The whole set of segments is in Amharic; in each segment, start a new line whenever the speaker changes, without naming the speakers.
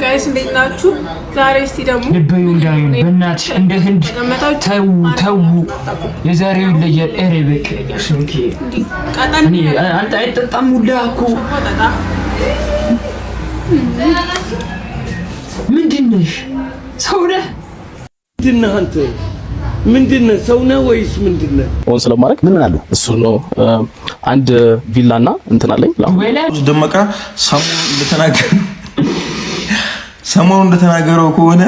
ጋይስ እንዴት ናችሁ? ዛሬ እስቲ ደግሞ
ልበዩ እንዳይሆን በእናትሽ እንደ ህንድ ተው የዛሬው ይለያል። ኧረ በቃ ኦኬ እኔ አንተ አይጠጣም ሁላ እኮ ምንድን ነሽ? ሰው ነህ?
ምንድን ነህ አንተ? ምንድን ነህ? ሰው ነህ ወይስ ምንድን ነህ?
ኦን ስለማድረግ ምን አሉ እሱ ነው። አንድ ቪላና እንትን አለኝ
ደመቀ ሰሞኑን እንደተናገረው ከሆነ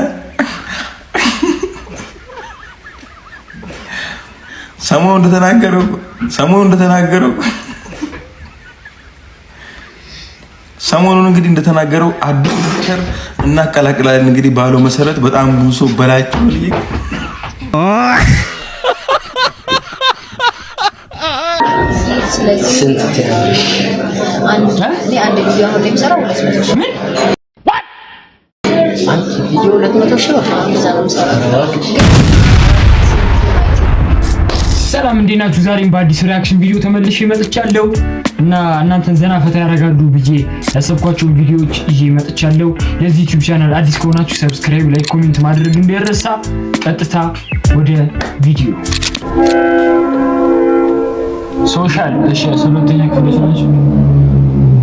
ሰሞኑን እንግዲህ እንደተናገረው አዲስ ነገር እናቀላቅላለን። እንግዲህ ባለው መሰረት በጣም ብዙ ሰው በላቸው
ስንት አንድ ቪዲዮ አሁን ለምሳሌ 200 ሺህ አንድ ቪዲዮ 200 ሺህ
ሰላም እንዴት ናችሁ? ዛሬም በአዲስ ሪአክሽን ቪዲዮ ተመልሼ መጥቻለሁ እና እናንተን ዘና ፈታ ያደርጋሉ ብዬ ያሰብኳቸውን ቪዲዮዎች ይዤ መጥቻለሁ። ለዚህ ዩቲዩብ ቻናል አዲስ ከሆናችሁ ሰብስክራይብ፣ ላይክ፣ ኮሜንት ማድረግ እንዳይረሳ። ቀጥታ ወደ ቪዲዮ ሶሻል እሺ፣ ሰባተኛ ክፍሎች ናቸው፣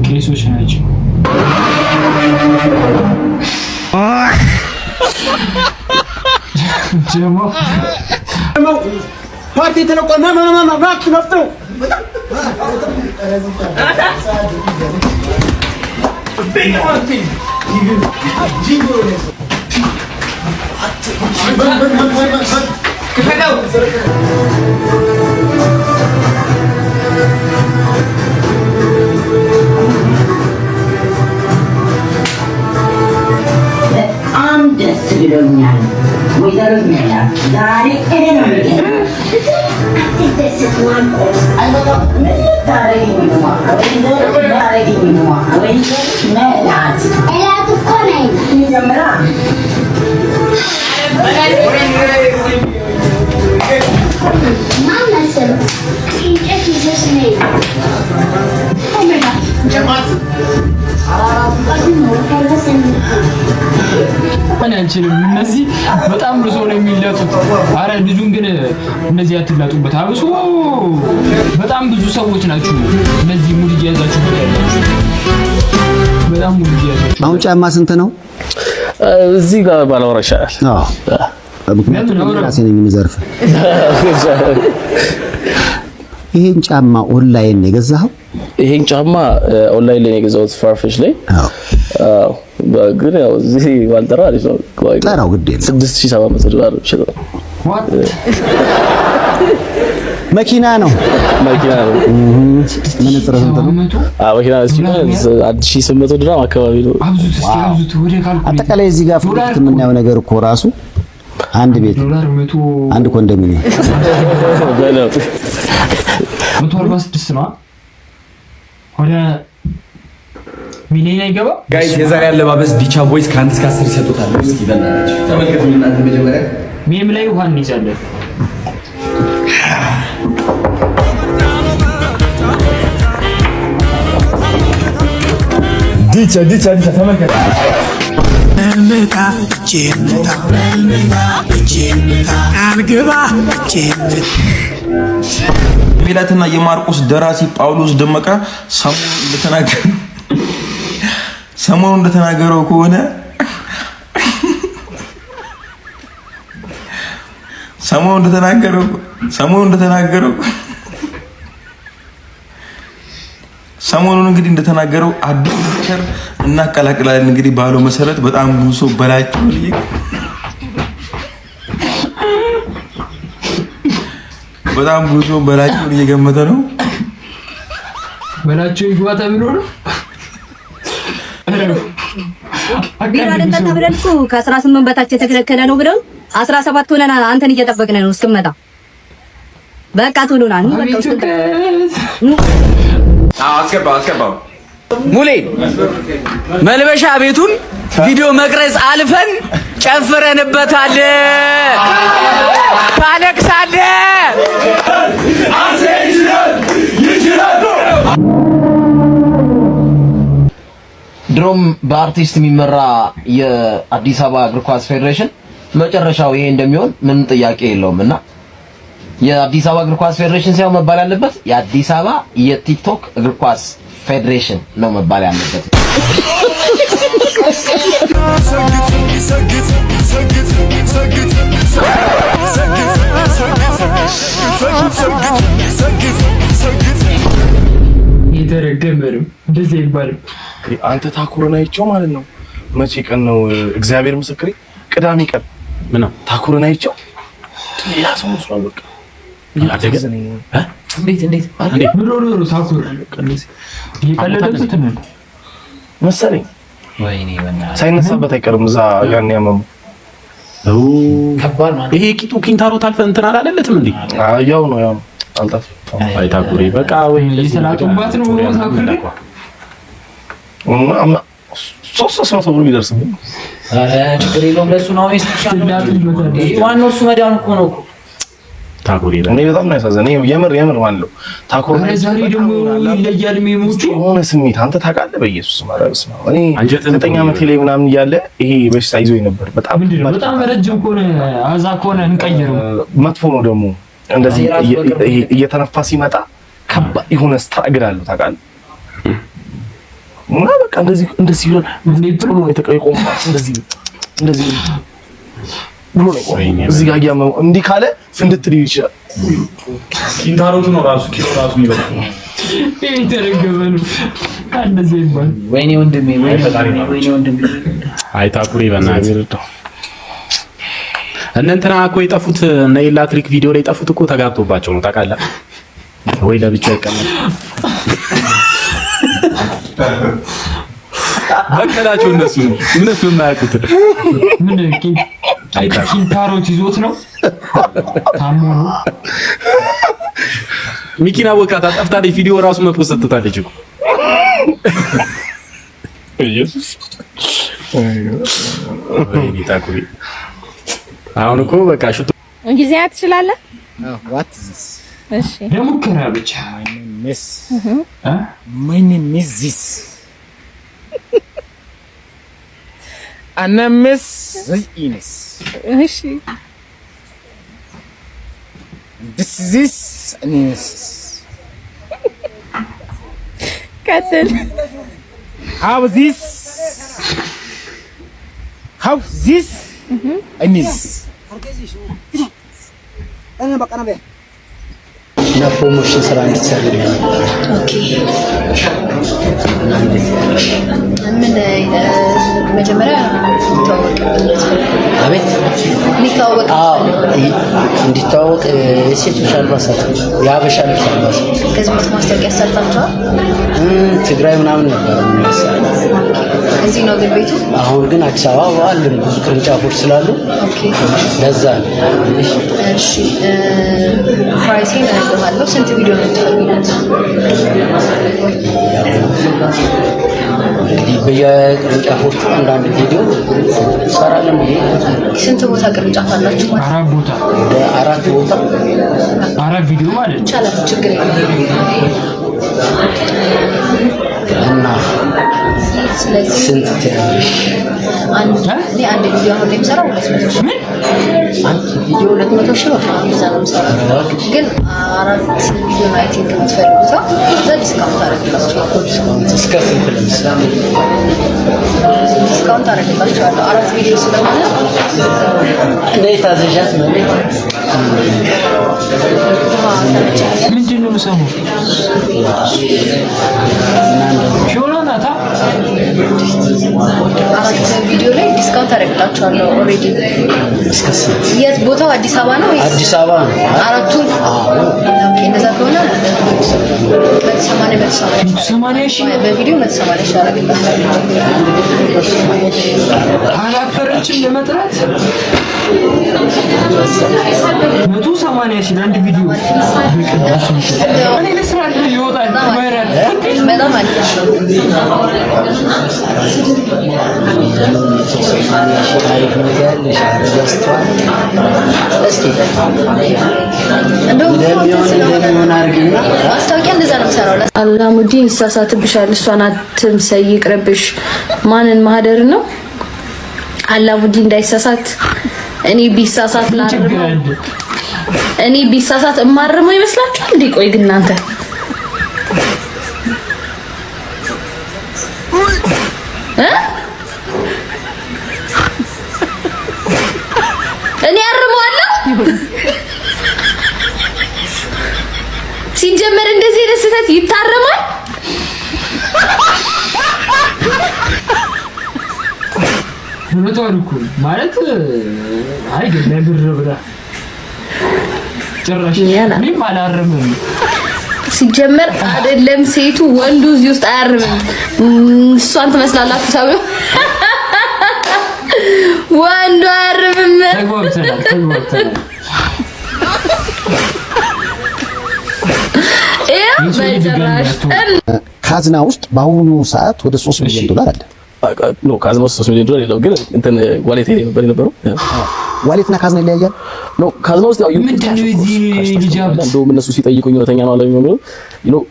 ቄሶች ናቸው። ጀሞ
ፓርቲ ተለቆና ማክስ ነፍተው
በጣም ደስ ብሎኛል። ወይዘሮ ሜላት ዛሬ እኔ ነው
አንችልም። እነዚህ በጣም ብዙ ነው የሚለጡት። አረ ልጁን ግን እነዚህ አትላጡበት። አብሶ በጣም ብዙ ሰዎች ናችሁ እነዚህ ሙድ እያያዛችሁ ያላችሁ። በጣም ሙድ እያያዛችሁ።
አሁን ጫማ ስንት ነው?
እዚህ ጋር ባላወራ ይሻላል።
ምክንያቱም ራሴ ነኝ የምዘርፍ። ይሄን ጫማ ኦንላይን ነው የገዛኸው?
ይሄን ጫማ ኦንላይን ላይ ነው የገዛሁት ፋርፌሽ ላይ። አዎ ግን ያው እዚህ ባልጠራ አሪፍ ነው።
ጠራው ግድ የለም።
$6700 ይችላል።
መኪና ነው። ምን ጥረት ነው?
መኪና ነው። $1800 አካባቢ ነው።
አጠቃላይ እዚህ ጋር ፍቅር የምናየው ነገር እኮ ራሱ አንድ ቤት አንድ ኮንዶሚኒየም
በለው
146 ነው። ወደ ሚሊዮን አይገባ።
ጋይስ የዛሬ አለባበስ ዲቻ ቦይስ ከአንድ እስከ 10 ይሰጡታል። እስኪ በእናታችሁ ተመልከቱ። እናንተ መጀመሪያ
ሜም ላይ ውሃ እንይዛለን።
ዲቻ ተመልከቱ።
ሜላትና የማርቆስ ደራሲ ጳውሎስ ደመቀ ሰሞኑን እንደተናገረው ከሆነ ሰሞኑን እንግዲህ እንደተናገረው አዲስ ነገር እናቀላቅላለን። እንግዲህ ባለው መሰረት በጣም ብዙ ሰው በላቸው በላቸውን እየገመተ ነው።
በላቸው ይግባ ተብሎ ነው።
ቢራ ደንታ ብለን እኮ ከ18 በታች የተከለከለ ነው ብለው 17 ሆነና አንተን እየጠበቅን ነው እስክመጣ። በቃ ቶሎና ነው በቃ ውስጥ
አስገባው ሙሌ መልበሻ ቤቱን ቪዲዮ መቅረጽ አልፈን ጨፍረንበታል። ታለቅሳለህ።
ድሮም በአርቲስት የሚመራ የአዲስ አበባ እግር ኳስ ፌዴሬሽን መጨረሻው ይሄ እንደሚሆን ምን ጥያቄ የለውምና የአዲስ አበባ እግር ኳስ ፌዴሬሽን ሳይሆን መባል ያለበት የአዲስ አበባ የቲክቶክ እግር ኳስ ፌዴሬሽን ነው መባል ያለበት።
ይደረገመርም እንደዚህ ይባላል።
አንተ ታኩረን አይቼው ማለት ነው። መቼ ቀን ነው? እግዚአብሔር ምስክሬ ቅዳሜ ቀን ምን ነው ታኩረን አይቼው ያ ሰው መስሏል። በቃ እንዴት
ምን ሆኖ ታኩር ይቀለደበት ነው
መሰለኝ።
ወይኔ በእናትህ
ሳይነሳበት አይቀርም እዛ ያን ያመሙ
ከባድ ማለት ይሄ ቂጡ ኪንታሮት አልፈንተና አይደለትም እንዴ?
ያው ነው አልጠፋም።
አይ ታኩሪ በቃ ወይ
ለሰላቱባት ነው ታኩሪ
ሶስት ብር ቢደርስም
ችግር የለውም። ለሱ ነው ኢንስትራክሽን ዋናው እሱ መዳን እኮ ነው እኮ
ታኩሪ
እኔ በጣም ነው ያሳዘነኝ። የምር ማለት ነው ታኩሪ
ዛሬ ደግሞ ይለያል ሜሞቹ
የሆነ ስሜት አንተ ታውቃለህ። በኢየሱስ ማርያም ነው እኔ 9 ዓመቴ ላይ ምናምን እያለ ይሄ በሽታ ይዞኝ ነበር።
በጣም ረጅም ከሆነ አዛ ከሆነ እንቀይረው
መጥፎ ነው ደግሞ እንደዚህ እየተነፋ ሲመጣ ከባድ የሆነ ስትራግል አለው ታውቃለህ። እና በቃ እንደዚህ ይሆን ጥሩ ነው የተቀየቀው እንደዚህ ብሎ ነው እዚህ ጋር ያመው እንዲህ ካለ ፍንድት ሊል ይችላል።
ኪንታሮቱ ነው ራሱ ኪሎ ራሱ ይበላል።
ይተረገበ ነው እንደዚህ ይባል።
ወይኔ ወንድሜ ወይኔ ወንድሜ
አይ ታኩሪ በእናትህ እንትና እኮ የጠፉት እና ኤሌክትሪክ ቪዲዮ ላይ የጠፉት እኮ ተጋብቶባቸው ነው ታውቃለህ ወይ? ለብቻው ይቀመጥ በከላቸው እነሱ ምንም የማያውቁት
ምን ኪንታሮት ይዞት ነው ታሞ ነው።
ሚኪና ወቃታ ጠፍታለች። ቪዲዮ ራሱ መፖስት ትታለች እኮ ኢየሱስ ወይኔ ታኩሪ አሁን እኮ በቃ ሽቶ
እንግሊዝኛ ትችላለህ?
what is this?
እሺ
ለሙከራ ብቻ
my name is this Anamis Ines.
እሺ
This is this Ines.
ቀጥል
How this Ines. እኔ በቃ ነው እና ፕሮሞሽን ስራ እንድትሰሩ
ኦኬ ምን መጀመሪያ
እንዲታወቅ እንዲታወቅ የሴቶች አልባሳት የሀበሻ ልብስ አልባሳት
ከዚህ በፊት ማስታወቂያ ሰርታችኋል?
ትግራይ ምናምን ነበር የሚያሳይ።
እዚህ ነው ግን ቤቱ?
አሁን ግን አዲስ አበባ አለን ብዙ ቅርንጫፎች ስላሉ
ኦኬ
ለዛ ነው።
እሺ ፕራይሲን አደርጋለሁ። ስንት ቪዲዮ ነው የምትፈልጉት?
በየቅርንጫፎቹ አንዳንድ ቪዲዮ ሰራለን።
ስንት ቦታ ቅርንጫፍ አላችሁ?
አራት ቦታ
አራት ቪዲዮ ማለት
ይቻላል፣ ችግር የለም።
እና
ስለዚህ
ስንት ትያለሽ?
አንድ ቪዲዮ አሁን ላይ የምሰራው 200 ሺህ
አንድ ቪዲዮ 200 ሺህ ነው።
እዛ ነው የምሰራው። ግን አራት ቪዲዮ ነው አይ ቲንክ የምትፈልጉት። እዛ ዲስካውንት አደርግላችኋለሁ።
እስከ ስንት ለምሳሌ
ዲስካውንት አደርግላችኋለሁ? አራት ቪዲዮ ስለሆነ
እንደ ታዘዣት ነው።
ምንድን ነው የምሰማው? ሾላናታ
አራት ቪዲዮ ላይ ዲስካውንት አደርግላችኋለሁ። ኦልሬዲ
እስከ ስንት?
የት ቦታው አዲስ አበባ ነው ወይስ
አዲስ አበባ ነው?
አራቱን? ኦኬ እንደዛ ከሆነ 180 ሺህ በቪዲዮ 180 ሺህ አደርግላችኋለሁ።
አላፈረችም ለመጥራት 180 ሺህ ለአንድ ቪዲዮ እኔ ለስራ ይወጣል ይወራል።
በጣም አሪፍ
አላሙዲን ይሳሳትብሻል። እሷን አትምሰይ ይቅርብሽ። ማንን ማህደር ነው? አላሙዲን እንዳይሳሳት እኔ ቢሳሳት ላርመው እኔ ቢሳሳት እማርመው ይመስላችኋል እንዴ? ቆይ ግን እናንተ እኔ አርመዋለሁ ሲጀመር እንደዚህ ደስተት ይታረማል?
ምንቶልኩ ማለት አይደለም ለብር ብላ ጭራሽ ምንም አላረመም።
ሲጀመር አይደለም ሴቱ ወንዱ እዚህ ውስጥ አያርምም። እሷን ትመስላላችሁ ሰው ወንዱ አያርምም።
ተግባብተናል።
ካዝና ውስጥ በአሁኑ ሰዓት ወደ 3 ሚሊዮን ዶላር አለ።
ካዝና ውስጥ 3 ሚሊዮን ዶላር የለው፣ ግን እንትን ዋሌት ላይ ነበር የነበረው።
ዋሌትና ካዝና ይለያያል።
ካዝና ውስጥ ያው
ምንድነው እዚህ ልጅ
እንደውም እነሱ ሲጠይቁኝ እውነተኛ ነው አለኝ ነው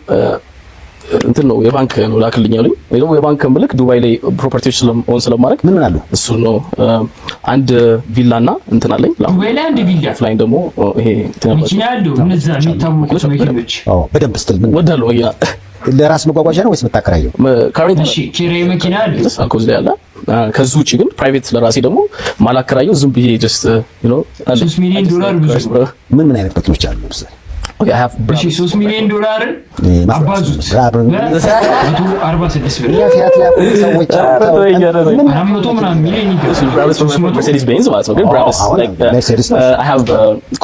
እንትን ነው የባንክ ነው ላክልኝ አሉኝ። ወይ ደግሞ የባንክ ምልክ ዱባይ ላይ ፕሮፐርቲዎች ስለማድረግ
ምን አለው
እሱ ነው አንድ ቪላና እንትን አለኝ
ዱባይ ላይ አንድ ቪላ
ፍላይን ደግሞ ይሄ
መኪና አለው። እነዛ የሚታወቁት መኪኖች
በደንብ ስትል ምን
ወዳለው መኪና
ለራስ መጓጓዣ ነው ወይስ መታከራየው?
ካሬንት
እሺ ኪራይ መኪና አለ
አልኮዝ ላይ አለ። ከዚህ ውጪ ግን ፕራይቬት ለራሴ ደግሞ ማላከራየው ዝም ብዬ ጀስት
3 ሚሊዮን ዶላር ብዙ
ምን አይነት መኪኖች አሉ? ለምሳሌ
ኦኬ I have
3 ሚሊዮን ዶላር አባዙት 146 ብር
ፊያት ላይ ሰዎች
አራመቶ ምናምን ሚሊዮን ይገዛል።
መርሴዲስ ቤንዝ ማለት ነው። ግን ብራውስ I have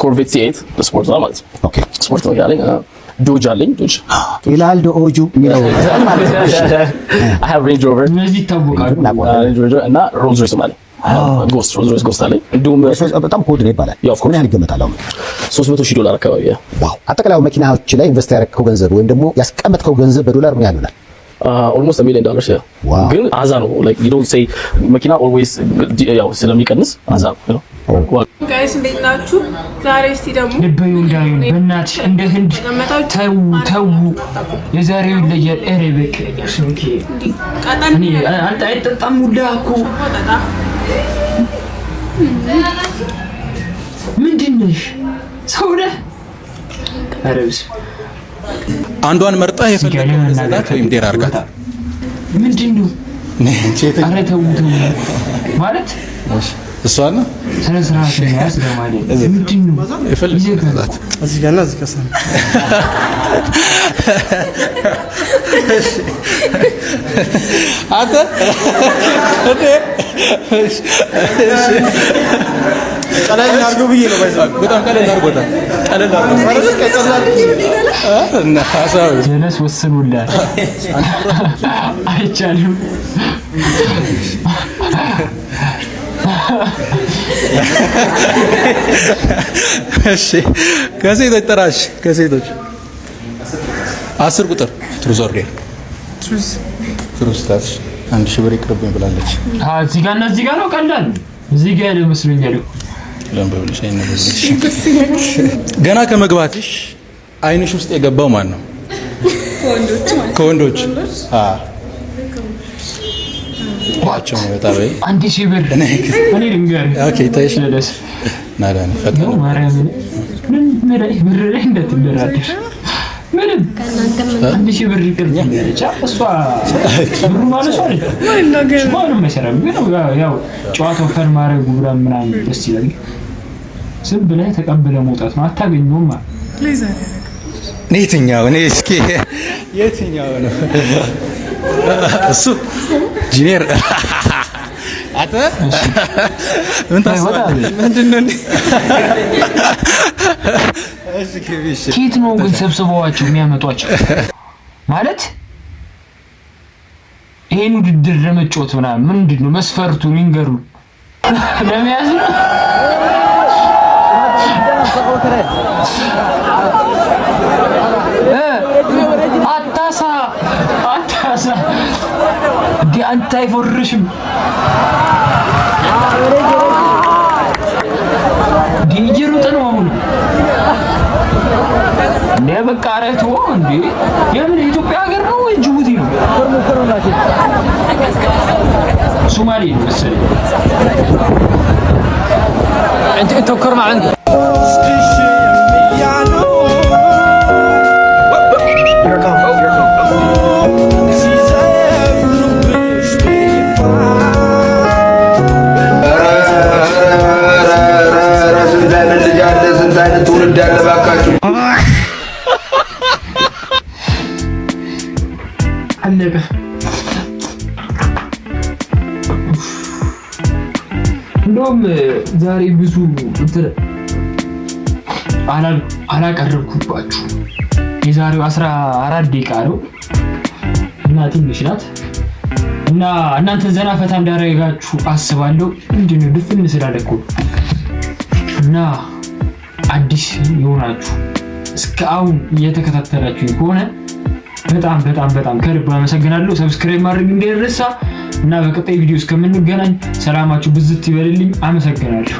Corvette C8 ስፖርት ነው ማለት ነው።
ኦኬ
ስፖርት ነው ያለኝ። ዶጅ አለኝ ዶጅ
ይላል ዶጁ የሚለው ማለት ነው።
I have Range Rover
እነዚህ ይታወቃሉ።
Range Rover እና Rolls Royce ማለት ጎስት ሮልስ ሮይስ ጎስት አለኝ። እንዲሁም
በጣም ኮድ ነው ይባላል። ምን ያህል ይገመታል? አሁን
$300,000 አካባቢ።
ዋው! አጠቃላይ መኪናዎች ላይ ኢንቨስት ያደረግከው ገንዘብ ወይም ደግሞ ያስቀመጥከው ገንዘብ በዶላር ምን ያህል ይሆናል?
almost $1 million ግን አዛ ነው like you don't say መኪና always ያው ስለሚቀንስ አዛ ነው።
ጋይስ እንዴት ናችሁ? ዛሬ እስቲ ደግሞ
ልበዩ እንዳዩ በእናትሽ እንደ ህንድ ተው የዛሬው ይለያል። ኧረ በቃ ኦኬ እኔ አይጠጣም ሁላ እኮ ምንድን ነሽ ሰው ነህ? ኧረ በስመ
አንዷን መርጣ የፈለገው ዘላት ወይም ዴር አርጋታ
ምንድን ነው? ኧረ ተው ማለት
እሷ ነው
ስነ ስርዓት ነው ያስደማል። ምንድን ነው
የፈለገው
እዚህ ጋር እና እዚህ ጋር ሰን
አተ ቀለል አድርጎ ብዬ ነው ባይዛ በጣም ቀለል አድርጎታል። ቀለል እና ሐሳብ
ጀነስ ወስኑላል አይቻልም።
እሺ ከሴቶች ተራሽ ከሴቶች 10 ቁጥር ትሩዝ ኦር ዴር ትሩዝ ታች 1000 ብር ይቅርብኝ ብላለች።
እዚህ ጋር እና እዚህ ጋር ነው ቀላል እዚህ ጋር ያለ መስሎኛል።
ለምበልሽ አይነበልሽ ገና ከመግባትሽ አይንሽ ውስጥ የገባው ማን ነው? ከወንዶች ዋቸው ነው በጣም
1000 ብር እኔ ልንገር።
ኦኬ ታይሽ ነደስ ናዳን ፈተና
ማርያም ምን ብር ላይ እንደተደራደር ምንም 1000 ብር ይቅርብኝ ያለች እሷ ብሩ ማለት ነው ማለት መሰረት ግን ያው ጨዋታው ፈን ማድረጉ ምናምን ደስ ይላል። ዝም ብለህ ተቀብለህ መውጣት ነው። አታገኘውም ማለት
የትኛው ነው? እስኪ የትኛው ነው እሱ? ጂኒየር አተ ምን ታስባለህ? ምንድነው?
ኬት ነው ግን ሰብስበዋቸው የሚያመጧቸው ማለት ይሄን ውድድር ለመጫወት ምናምን ምንድነው መስፈርቱን ይንገሩ ለሚያዝ ነው። አንተ አይፎርሽም ዲጂሩ ተነው እንዴ በቃ አረቱ እንዴ የምን ኢትዮጵያ ሀገር ነው ወይ ጅቡቲ ነው ሶማሌ ነው መሰለኝ انت تفكر مع عندك አለቀ እንደውም ዛሬ ብዙ አላቀረብኩባችሁ የዛሬው 14 ደቂቃ ነው እና ትንሽ ናት እና እናንተ ዘና ፈታ እንዳረጋችሁ አስባለሁ ምንድነው ድፍን ስላለኩ እና አዲስ የሆናችሁ እስካሁን እየተከታተላችሁ ከሆነ በጣም ከልብ አመሰግናለሁ ሰብስክራይብ ማድረግ እንዳይረሳ እና በቀጣይ ቪዲዮ እስከምንገናኝ ሰላማችሁ ብዝት ይበልልኝ አመሰግናለሁ